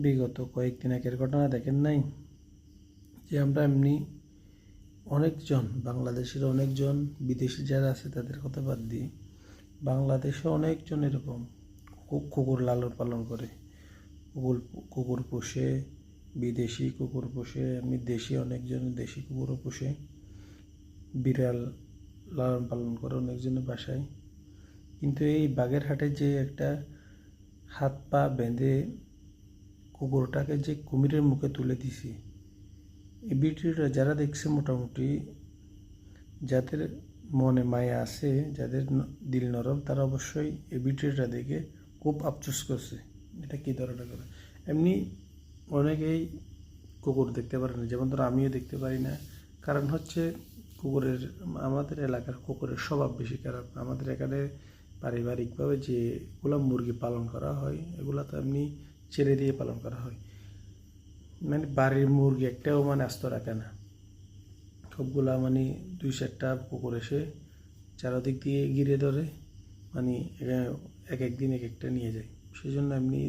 বিগত কয়েকদিন আগের ঘটনা দেখেন নাই যে আমরা এমনি অনেকজন বাংলাদেশের অনেকজন বিদেশি যারা আছে তাদের কথা বাদ দিই, বাংলাদেশে অনেকজন এরকম কুকুর লালন পালন করে, কুকুর পোষে, বিদেশি কুকুর পোষে, এমনি দেশি অনেকজন দেশি কুকুরও পোষে, বিড়াল লালন পালন করে অনেকজনের বাসায়। কিন্তু এই বাগেরহাটে যে একটা হাত পা বেঁধে কুকুরটাকে যে কুমিরের মুখে তুলে দিছি, এই ভিডিওটা যারা দেখছে মোটামুটি যাদের মনে মায়া আছে, যাদের দিল নরম, তারা অবশ্যই এই ভিডিওটা দেখে খুব আফসোস করছে এটা কী ধরনের করে। এমনি অনেকেই কুকুর দেখতে পারে না, যেমন ধরো আমিও দেখতে পারি না। কারণ হচ্ছে কুকুরের, আমাদের এলাকার কুকুরের স্বভাব বেশি খারাপ। আমাদের এখানে পারিবারিকভাবে যেগুলো মুরগি পালন করা হয় এগুলো তো এমনি ছেড়ে দিয়ে পালন করা হয়, মানে বাড়ির মুরগি একটাও মানে আস্ত রাখে না, সবগুলা মানে 2-4টা কুকুর এসে চারদিক দিয়ে ঘিরে ধরে, মানে এক একদিন এক একটা নিয়ে যায়। সেই জন্য এমনি